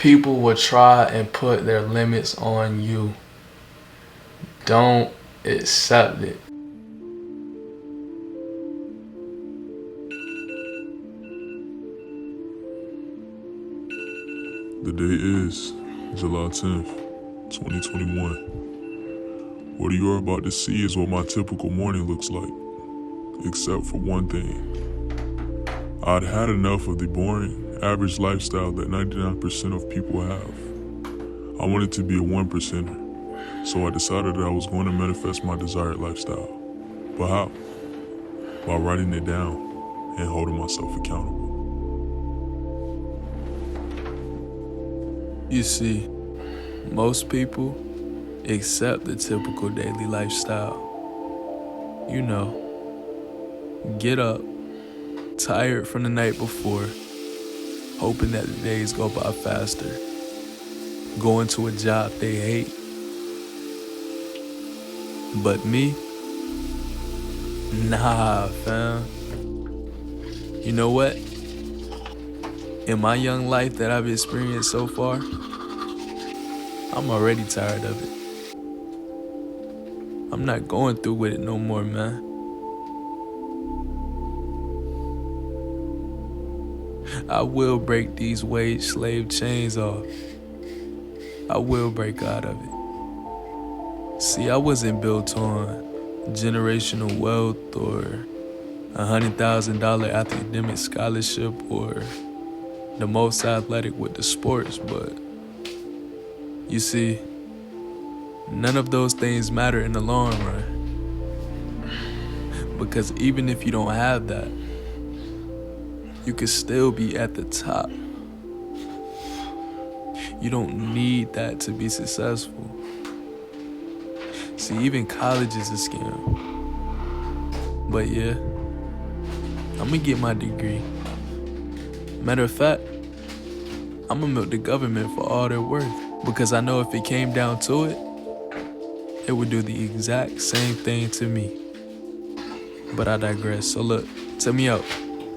People will try and put their limits on you. Don't accept it. The day is July 10th, 2021. What you are about to see is what my typical morning looks like, except for one thing. I'd had enough of the boring, average lifestyle that 99% of people have. I wanted to be a 1%er, so I decided that I was going to manifest my desired lifestyle. But how? By writing it down and holding myself accountable. You see, most people accept the typical daily lifestyle. You know, get up, tired from the night before, hoping that the days go by faster, going to a job they hate. But me? Nah, fam. You know what? In my young life that I've experienced so far, I'm already tired of it. I'm not going through with it no more, man. I will break these wage slave chains off. I will break out of it. See, I wasn't built on generational wealth or $100,000 academic scholarship or the most athletic with the sports, but you see, none of those things matter in the long run. Because even if you don't have that, you can still be at the top. You don't need that to be successful. See, even college is a scam. But yeah, I'm gonna get my degree. Matter of fact, I'm gonna milk the government for all they're worth. Because I know if it came down to it, it would do the exact same thing to me. But I digress. So look, tell me out.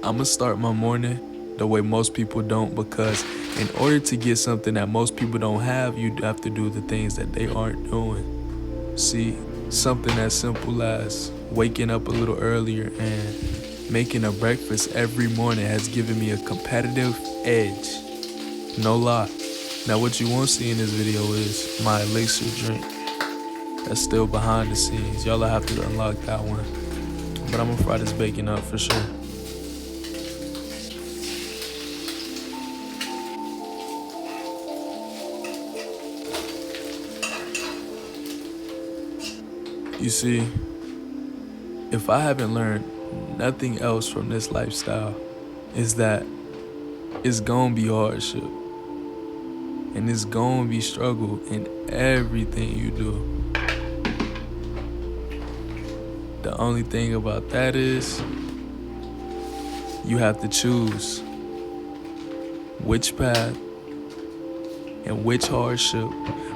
I'm gonna start my morning the way most people don't, because in order to get something that most people don't have, you have to do the things that they aren't doing. See, something as simple as waking up a little earlier and making a breakfast every morning has given me a competitive edge. No lie. Now what you won't see in this video is my elixir drink. That's still behind the scenes. Y'all have to unlock that one. But I'm gonna fry this bacon up for sure. You see, if I haven't learned nothing else from this lifestyle, is that it's gonna be hardship. And it's gonna be struggle in everything you do. The only thing about that is you have to choose which path and which hardship,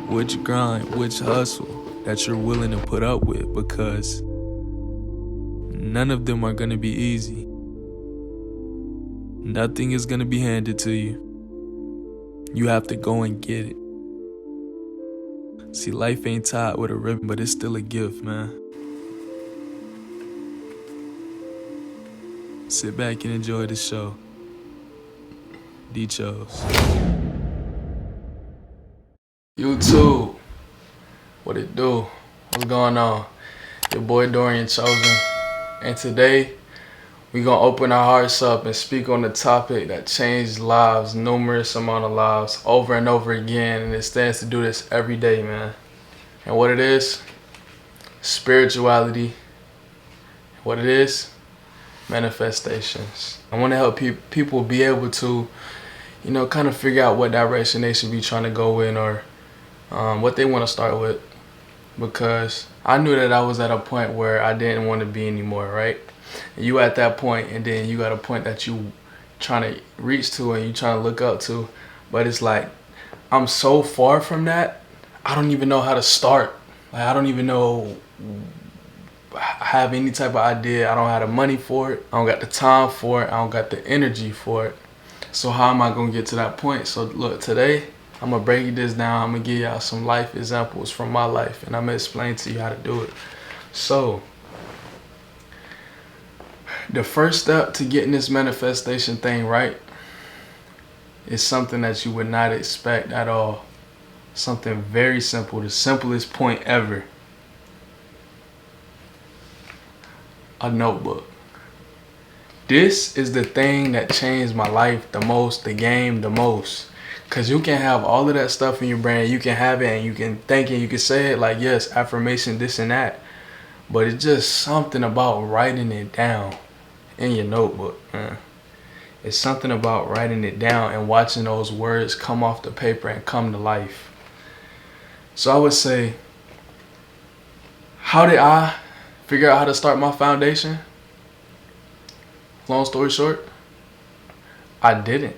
which grind, which hustle that you're willing to put up with, because none of them are gonna be easy. Nothing is gonna be handed to you. You have to go and get it. See, life ain't tied with a ribbon, but it's still a gift, man. Sit back and enjoy the show. D-Chose. YouTube, what it do? What's going on? Your boy Dorian Chosen. And today, we gonna open our hearts up and speak on the topic that changed lives, numerous amount of lives, over and over again, and it stands to do this every day, man. And what it is? Spirituality. What it is? Manifestations. I want to help people be able to, kind of figure out what direction they should be trying to go in, or what they want to start with. Because I knew that I was at a point where I didn't want to be anymore, right? And you at that point, and then you got a point that you trying to reach to and you trying to look up to, but it's like I'm so far from that, I don't even know how to start. Like, I don't even know, I have any type of idea. I don't have the money for it, I don't got the time for it, I don't got the energy for it. So how am I gonna get to that point? So look, today I'm gonna break this down. I'm gonna give y'all some life examples from my life, and I'm gonna explain to you how to do it. So, the first step to getting this manifestation thing right is something that you would not expect at all. Something very simple, the simplest point ever. A notebook. This is the thing that changed my life the most, the game the most. Cause you can have all of that stuff in your brain, you can have it and you can think it, you can say it like, yes, affirmation, this and that. But it's just something about writing it down in your notebook, man. It's something about writing it down and watching those words come off the paper and come to life. So I would say, how did I figure out how to start my foundation? Long story short, I didn't.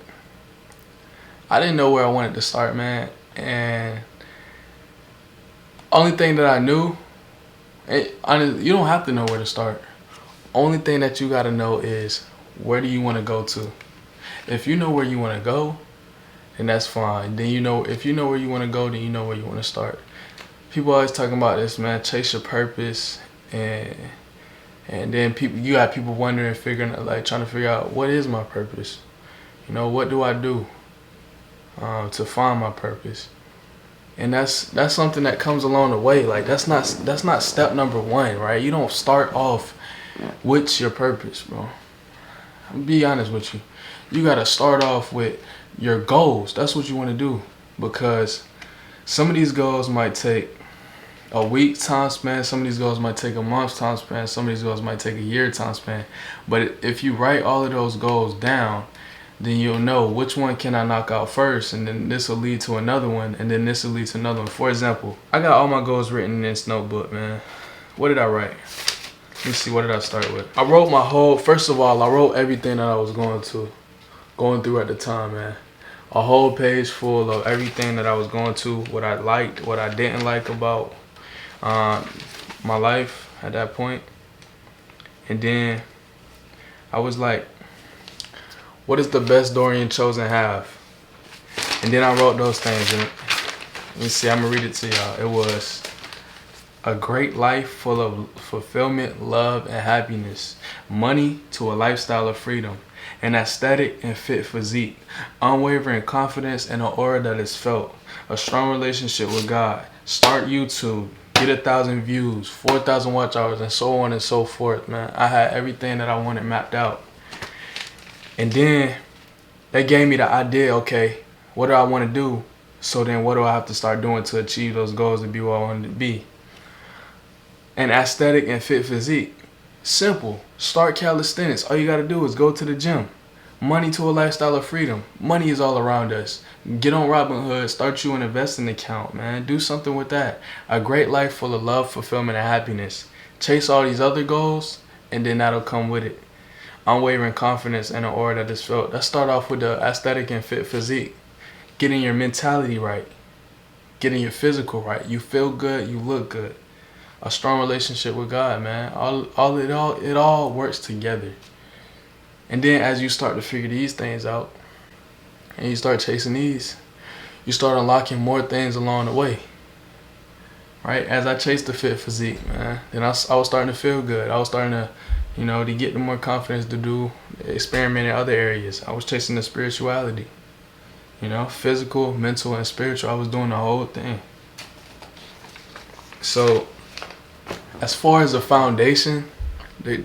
I didn't know where I wanted to start, man. And only thing that I knew, you don't have to know where to start. Only thing that you gotta know is, where do you want to go to? If you know where you want to go, then that's fine. Then you know, if you know where you want to go, then you know where you want to start. People always talking about this, man. Chase your purpose, and then you got people wondering, trying to figure out, what is my purpose? You know, what do I do to find my purpose? And that's something that comes along the way. Like that's not step number one, right? You don't start off with your purpose, bro. I'll be honest with you. You gotta start off with your goals. That's what you want to do, because some of these goals might take a week time span, some of these goals might take a month time span, some of these goals might take a year time span. But if you write all of those goals down, then you'll know which one can I knock out first, and then this will lead to another one, and then this will lead to another one. For example, I got all my goals written in this notebook, man. What did I write? Let me see, what did I start with? I wrote first of all, I wrote everything that I was going through at the time, man. A whole page full of everything that I was going to, what I liked, what I didn't like about my life at that point. And then I was like, what does the best Dorian Chosen have? And then I wrote those things. And let me see, I'm gonna read it to y'all. It was a great life full of fulfillment, love, and happiness. Money to a lifestyle of freedom. An aesthetic and fit physique. Unwavering confidence and an aura that is felt. A strong relationship with God. Start YouTube. Get 1,000 views, 4,000 watch hours, and so on and so forth, man. I had everything that I wanted mapped out. And then they gave me the idea, okay, what do I want to do? So then what do I have to start doing to achieve those goals to be what I wanted to be? An aesthetic and fit physique. Simple. Start calisthenics. All you got to do is go to the gym. Money to a lifestyle of freedom. Money is all around us. Get on Robinhood. Start you an investing account, man. Do something with that. A great life full of love, fulfillment, and happiness. Chase all these other goals, and then that'll come with it. Unwavering confidence and an aura that is felt. Let's start off with the aesthetic and fit physique. Getting your mentality right. Getting your physical right. You feel good, you look good. A strong relationship with God, man. It all works together. And then as you start to figure these things out, and you start chasing these, you start unlocking more things along the way. Right? As I chased the fit physique, man, then I was starting to feel good. I was starting to, to get the more confidence to do, experiment in other areas. I was chasing the spirituality. Physical, mental, and spiritual. I was doing the whole thing. So, as far as the foundation, the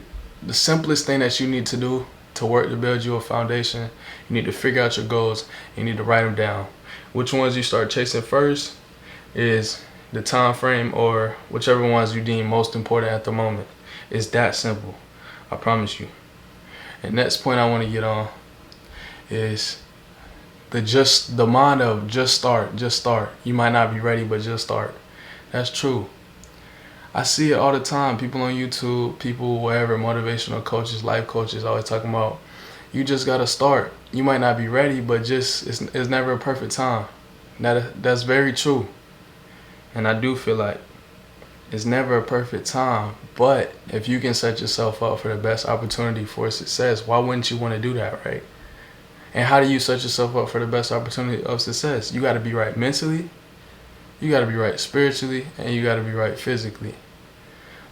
simplest thing that you need to do to work to build you a foundation, you need to figure out your goals. You need to write them down. Which ones you start chasing first is the time frame, or whichever ones you deem most important at the moment. It's that simple. I promise you. And next point I want to get on is the mind of just start. You might not be ready, but just start. That's true. I see it all the time. People on YouTube, people wherever, motivational coaches, life coaches, always talking about, you just gotta start. You might not be ready, but it's never a perfect time. That's very true. And I do feel like it's never a perfect time, but if you can set yourself up for the best opportunity for success, why wouldn't you want to do that, right? And how do you set yourself up for the best opportunity of success? You got to be right mentally, you got to be right spiritually, and you got to be right physically.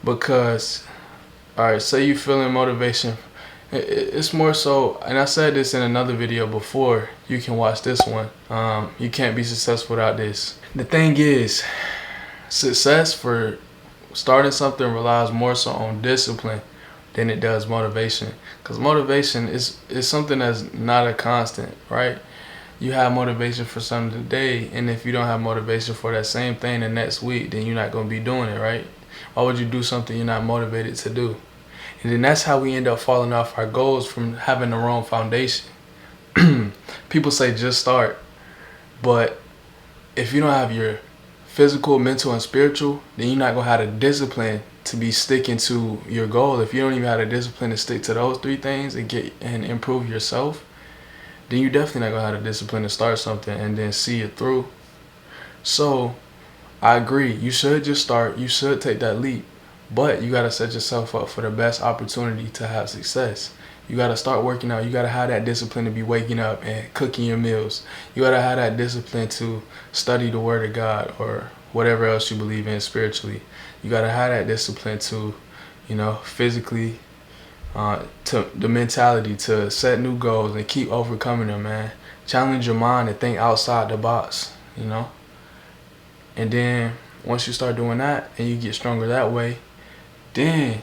Because, all right, say you feeling motivation. It's more so, and I said this in another video before. You can watch this one. You can't be successful without this. The thing is, success for starting something relies more so on discipline than it does motivation. Because motivation is something that's not a constant, right? You have motivation for something today, and if you don't have motivation for that same thing the next week, then you're not going to be doing it, right? Why would you do something you're not motivated to do? And then that's how we end up falling off our goals, from having the wrong foundation. People say just start, but if you don't have your physical, mental, and spiritual, then you're not going to have the discipline to be sticking to your goal. If you don't even have the discipline to stick to those three things and improve yourself, then you definitely not going to have the discipline to start something and then see it through. So I agree. You should just start. You should take that leap. But you got to set yourself up for the best opportunity to have success. You got to start working out. You got to have that discipline to be waking up and cooking your meals. You got to have that discipline to study the Word of God or whatever else you believe in spiritually. You got to have that discipline to, physically, to the mentality to set new goals and keep overcoming them, man. Challenge your mind and think outside the box, And then once you start doing that and you get stronger that way, then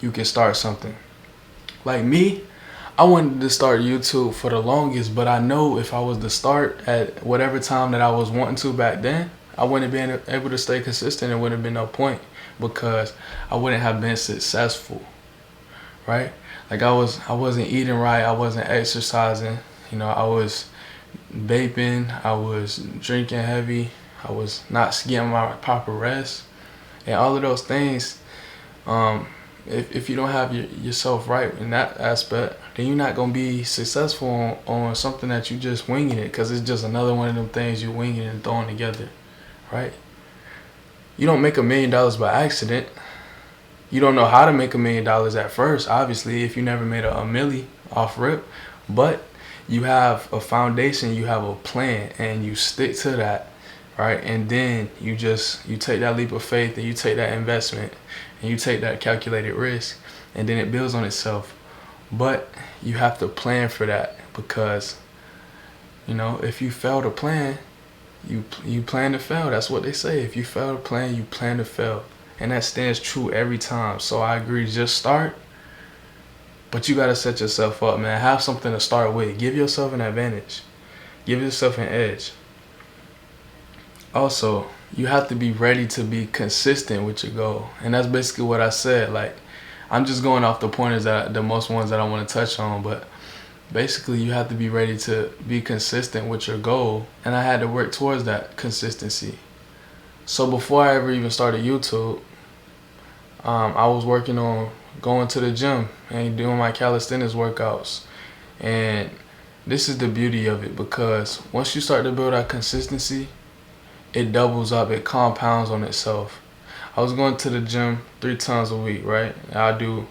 you can start something. Like me, I wanted to start YouTube for the longest, but I know if I was to start at whatever time that I was wanting to back then, I wouldn't have been able to stay consistent. It wouldn't have been no point, because I wouldn't have been successful, right? Like I wasn't eating right, I wasn't exercising, I was vaping, I was drinking heavy, I was not getting my proper rest, and all of those things. If you don't have yourself right in that aspect, then you're not gonna be successful on something that you just winging it, because it's just another one of them things you winging and throwing together, right? You don't make $1 million by accident. You don't know how to make $1 million at first, obviously, if you never made a milli off rip, but you have a foundation, you have a plan, and you stick to that, right? And then you take that leap of faith, and you take that investment, and you take that calculated risk, and then it builds on itself. But you have to plan for that, because if you fail to plan, you plan to fail. That's what they say. If you fail to plan, you plan to fail. And that stands true every time. So I agree, just start. But you got to set yourself up, man. Have something to start with. Give yourself an advantage. Give yourself an edge. Also, you have to be ready to be consistent with your goal. And that's basically what I said. Like, I'm just going off the pointers the most ones that I want to touch on. But basically, you have to be ready to be consistent with your goal. And I had to work towards that consistency. So before I ever even started YouTube, I was working on going to the gym and doing my calisthenics workouts. And this is the beauty of it, because once you start to build that consistency, it doubles up, it compounds on itself. I was going to the gym 3 times a week, right? I do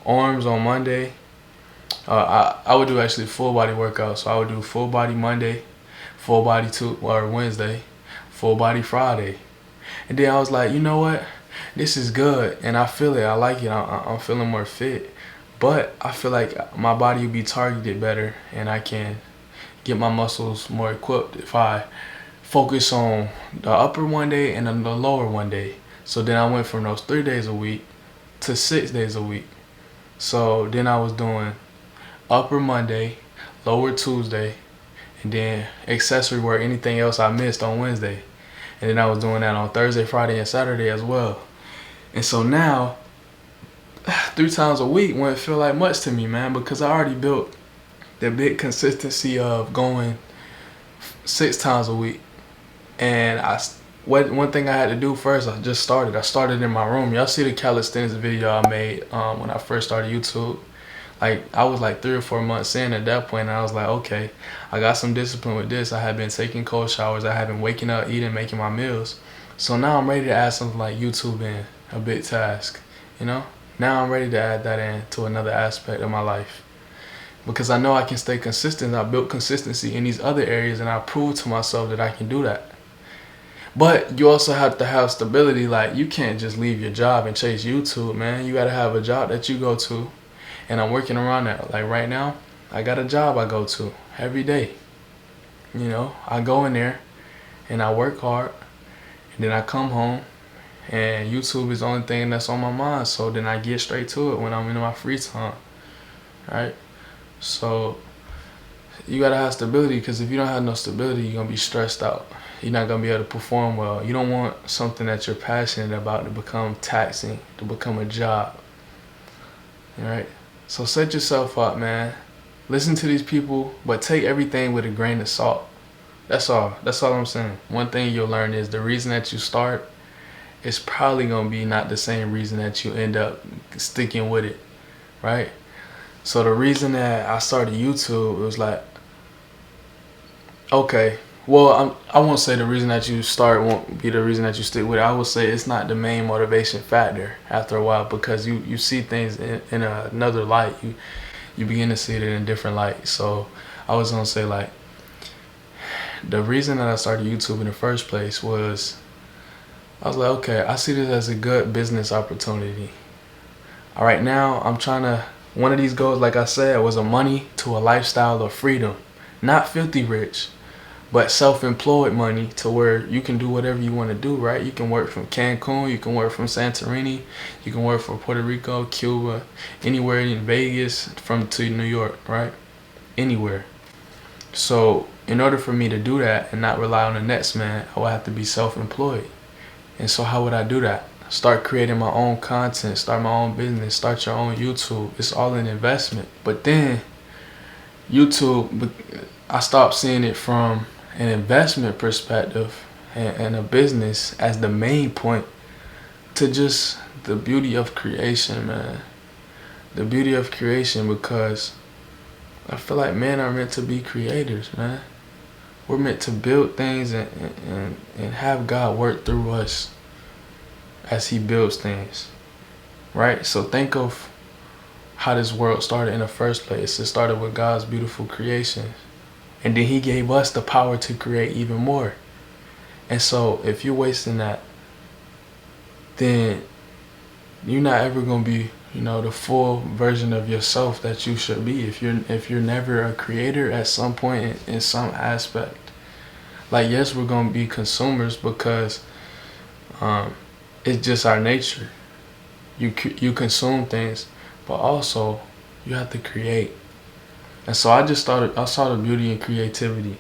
arms on Monday. I would do actually full body workouts. So I would do full body Monday, full body Wednesday, full body Friday. And then I was like, you know what? This is good, and I feel it. I like it. I'm feeling more fit. But I feel like my body will be targeted better, and I can get my muscles more equipped if I focus on the upper one day and then the lower one day. So then I went from those 3 days a week to 6 days a week. So then I was doing upper Monday, lower Tuesday, and then accessory work, anything else I missed on Wednesday. And then I was doing that on Thursday, Friday, and Saturday as well. And so now, 3 times a week wouldn't feel like much to me, man, because I already built the big consistency of going 6 times a week. And one thing I had to do first, I started in my room. Y'all see the calisthenics video I made when I first started YouTube. Like, I was like 3 or 4 months in at that point, and I was like, okay, I got some discipline with this. I had been taking cold showers. I had been waking up, eating, making my meals. So now I'm ready to add something like YouTube in, a big task, Now I'm ready to add that in to another aspect of my life. because I know I can stay consistent. I built consistency in these other areas, and I proved to myself that I can do that. But you also have to have stability. Like, you can't just leave your job and chase YouTube, man. You gotta have a job that you go to, and I'm working around that. Like right now, I got a job I go to every day. You know, I go in there and I work hard, and then I come home, and YouTube is the only thing that's on my mind. So then I get straight to it when I'm in my free time, right? So you gotta have stability, because if you don't have no stability, you're gonna be stressed out. You're not gonna be able to perform well. You don't want something that you're passionate about to become taxing, to become a job. All right? So set yourself up, man. Listen to these people, but take everything with a grain of salt. That's all. That's all I'm saying. One thing you'll learn is the reason that you start is probably gonna be not the same reason that you end up sticking with it, right? So the reason that I started YouTube was like, okay, well, I won't say the reason that you start won't be the reason that you stick with it. I will say it's not the main motivation factor after a while, because you see things in another light. You begin to see it in a different light. So I was gonna say, like, the reason that I started YouTube in the first place was, I was like, okay, I see this as a good business opportunity. All right, now I'm trying to, one of these goals, like I said, was a money to a lifestyle of freedom. Not filthy rich, but self-employed money, to where you can do whatever you want to do, right? You can work from Cancun, you can work from Santorini, you can work from Puerto Rico, Cuba, anywhere in Vegas, to New York, right? Anywhere. So in order for me to do that and not rely on the next man, I would have to be self-employed. And so how would I do that? Start creating my own content, start my own business, start your own YouTube. It's all an investment. But then YouTube, I stopped seeing it from an investment perspective and a business as the main point, to just the beauty of creation, man. The beauty of creation, because I feel like men are meant to be creators, man. We're meant to build things and have God work through us as he builds things, right? So think of how this world started in the first place. It started with God's beautiful creation, and then he gave us the power to create even more. And so if you're wasting that, then you're not ever going to be, the full version of yourself that you should be, if you're never a creator at some point in some aspect. Like, yes, we're going to be consumers, because it's just our nature. You consume things, but also you have to create. And so I saw the beauty in creativity,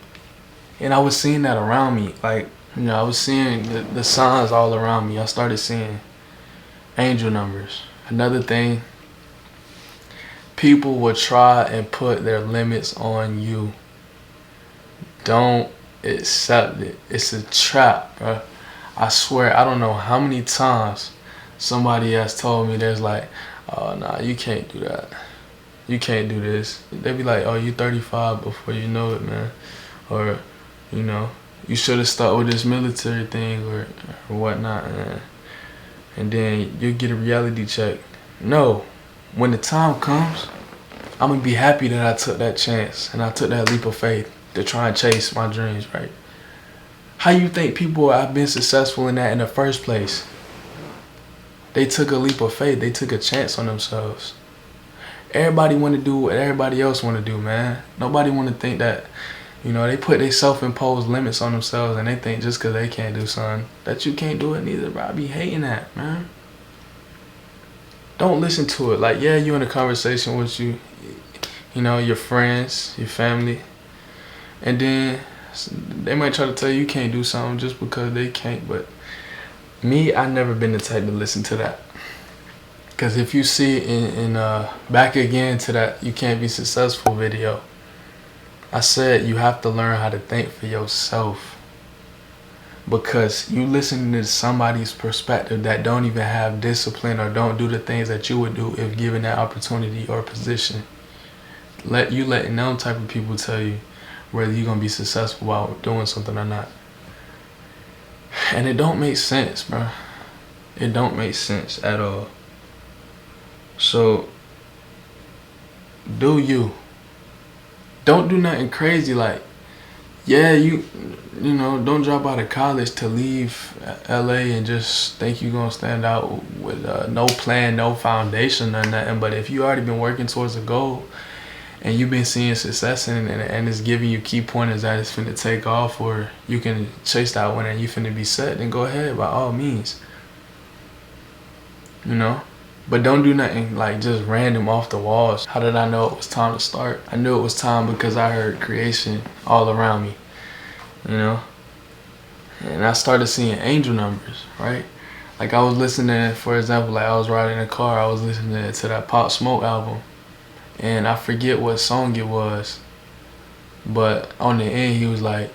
and I was seeing that around me. Like, I was seeing the signs all around me. I started seeing angel numbers. Another thing, people will try and put their limits on you. Don't accept it. It's a trap, bro. I swear, I don't know how many times somebody has told me, there's like, oh, nah, you can't do that. You can't do this. They be like, oh, you 35 before you know it, man. Or, you should have stuck with this military thing or whatnot, man. And then you get a reality check. No, when the time comes, I'm gonna be happy that I took that chance and I took that leap of faith to try and chase my dreams, right? How you think people have been successful in that in the first place? They took a leap of faith. They took a chance on themselves. Everybody want to do what everybody else want to do, man. Nobody want to think that, they put their self-imposed limits on themselves, and they think just because they can't do something that you can't do it neither, bro. I be hating that, man. Don't listen to it. Like, yeah, you in a conversation with your friends, your family, and then they might try to tell you can't do something just because they can't. But me, I never been the type to listen to that. Because if you see in back again to that you can't be successful video, I said you have to learn how to think for yourself. Because you listening to somebody's perspective that don't even have discipline or don't do the things that you would do if given that opportunity or position. Letting them type of people tell you whether you're gonna be successful while doing something or not. And it don't make sense, bro. It don't make sense at all. So do you. don't do nothing crazy. Like, yeah, you know, don't drop out of college to leave LA and just think you're gonna stand out with no plan, no foundation or nothing. But if you already been working towards a goal and you've been seeing success in it, and it's giving you key pointers that it's finna take off, or you can chase that one and you finna be set, then go ahead by all means. You know? But don't do nothing like just random off the walls. How did I know it was time to start? I knew it was time because I heard creation all around me, you know? And I started seeing angel numbers, right? Like I was listening, for example, like I was riding in a car, I was listening to that Pop Smoke album. And I forget what song it was. But on the end, he was like,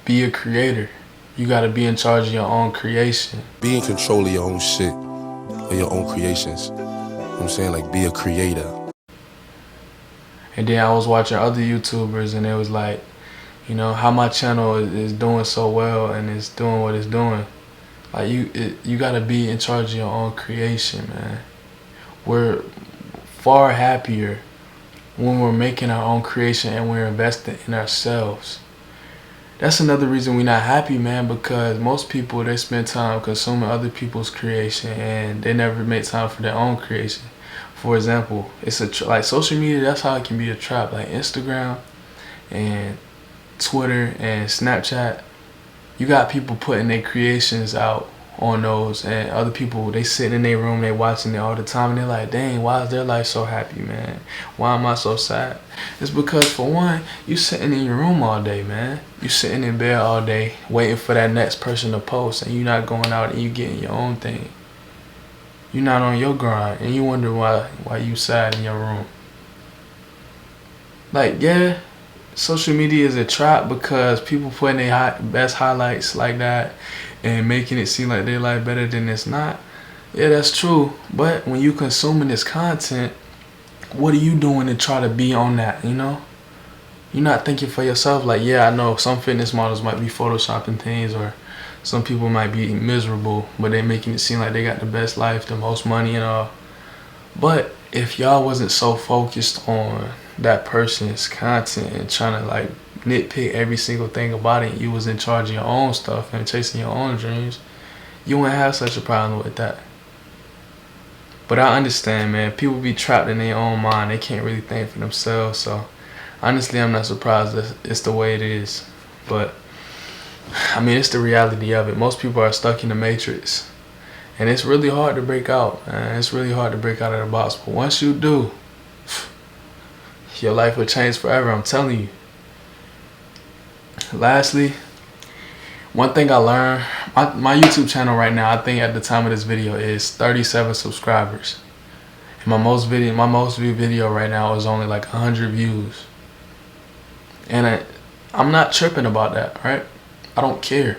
be a creator. You gotta be in charge of your own creation. Be in control of your own shit, or your own creations. You know what I'm saying? Like, be a creator. And then I was watching other YouTubers and it was like, you know, how my channel is doing so well and it's doing what it's doing. Like you gotta be in charge of your own creation, man. We're far happier when we're making our own creation and we're investing in ourselves. That's another reason we're not happy, man, because most people, they spend time consuming other people's creation and they never make time for their own creation. For example, it's like social media, that's how it can be a trap. Like Instagram and Twitter and Snapchat, you got people putting their creations out on those, and other people, they sitting in their room, they watching it all the time, and they're like, dang, why is their life so happy, man? Why am I so sad? It's because, for one, you sitting in your room all day, man. You sitting in bed all day waiting for that next person to post, and you're not going out and you getting your own thing. You're not on your grind, and you wonder why you sad in your room. Like, yeah, social media is a trap because people putting their best highlights like that and making it seem like their life better than it's not. Yeah, that's true. But when you consuming this content, what are you doing to try to be on that, you know? You're not thinking for yourself like, yeah, I know some fitness models might be photoshopping things, or some people might be miserable, but they making it seem like they got the best life, the most money and all. But if y'all wasn't so focused on that person's content and trying to like nitpick every single thing about it, you was in charge of your own stuff and chasing your own dreams, you wouldn't have such a problem with that. But I understand, man, people be trapped in their own mind. They can't really think for themselves. So honestly, I'm not surprised that it's the way it is. But I mean, it's the reality of it. Most people are stuck in the matrix, and it's really hard to break out, man. It's really hard to break out of the box. But once you do, your life will change forever, I'm telling you. Lastly, one thing I learned, my YouTube channel right now, I think at the time of this video, is 37 subscribers. And my most viewed video right now is only like 100 views. And I'm not tripping about that, right? I don't care.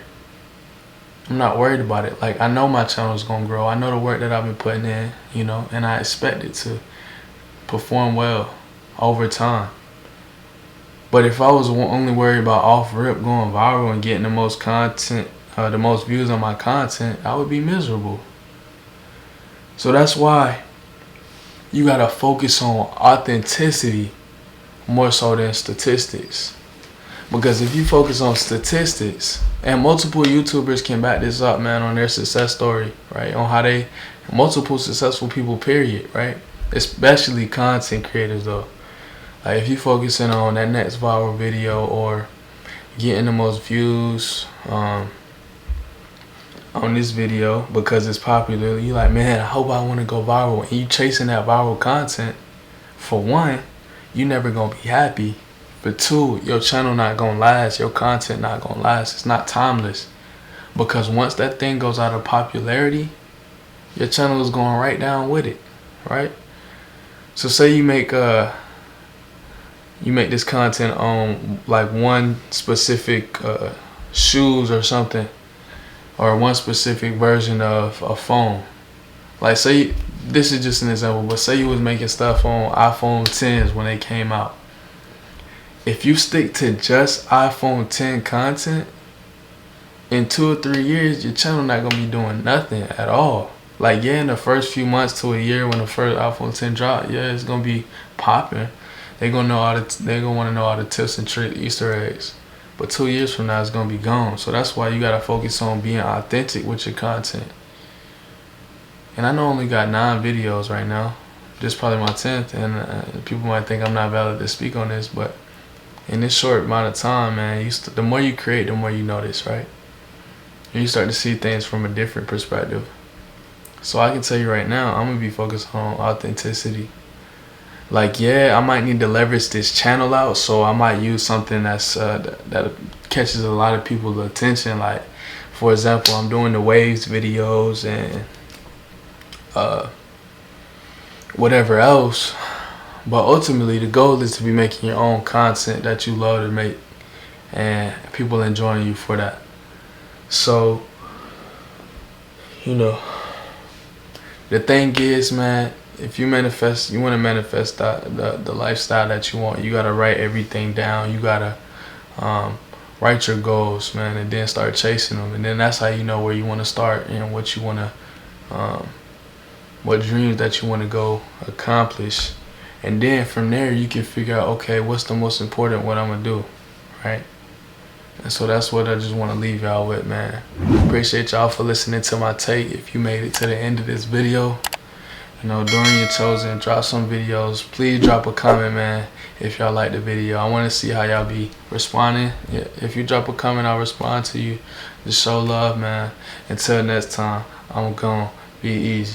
I'm not worried about it. Like, I know my channel is gonna grow. I know the work that I've been putting in, you know, and I expect it to perform well over time. But if I was only worried about off rip going viral and getting the most content, the most views on my content, I would be miserable. So that's why you gotta focus on authenticity more so than statistics. Because if you focus on statistics, and multiple YouTubers can back this up, man, on their success story, right? On how they, multiple successful people, period, right? Especially content creators, though. Like, if you focusing on that next viral video or getting the most views on this video because it's popular, you like, man, I hope I want to go viral. And you chasing that viral content, for one, you never gonna be happy. But two, your channel not gonna last, your content not gonna last. It's not timeless. Because once that thing goes out of popularity, your channel is going right down with it, right? So say you make this content on like one specific shoes or something, or one specific version of a phone. Like, say, this is just an example, but say you was making stuff on iPhone 10s when they came out. If you stick to just iPhone 10 content, in 2 or 3 years, your channel not gonna be doing nothing at all. Like, yeah, in the first few months to a year when the first iPhone 10 dropped, yeah, it's gonna be popping. They gonna know they gonna want to know all the tips and tricks, Easter eggs. But 2 years from now, it's gonna be gone. So that's why you gotta focus on being authentic with your content. And I know I only got 9 videos right now. This is probably my 10th, and people might think I'm not valid to speak on this, but in this short amount of time, man, the more you create, the more you notice, right? And you start to see things from a different perspective. So I can tell you right now, I'm gonna be focused on authenticity. Like, yeah, I might need to leverage this channel out, so I might use something that catches a lot of people's attention. Like, for example, I'm doing the waves videos and whatever else. But ultimately, the goal is to be making your own content that you love to make, and people enjoying you for that. So, you know, the thing is, man, if you want to manifest the lifestyle that you want, you gotta write everything down. You gotta write your goals, man, and then start chasing them. And then that's how you know where you want to start and what you want to, what dreams that you want to go accomplish. And then from there, you can figure out, okay, what's the most important, what I'm gonna do, right? And so that's what I just want to leave y'all with, man. Appreciate y'all for listening to my take. If you made it to the end of this video, you know, during your chosen, drop some videos. Please drop a comment, man, if y'all like the video. I want to see how y'all be responding. Yeah, if you drop a comment, I'll respond to you. Just show love, man. Until next time, I'm gonna be easy.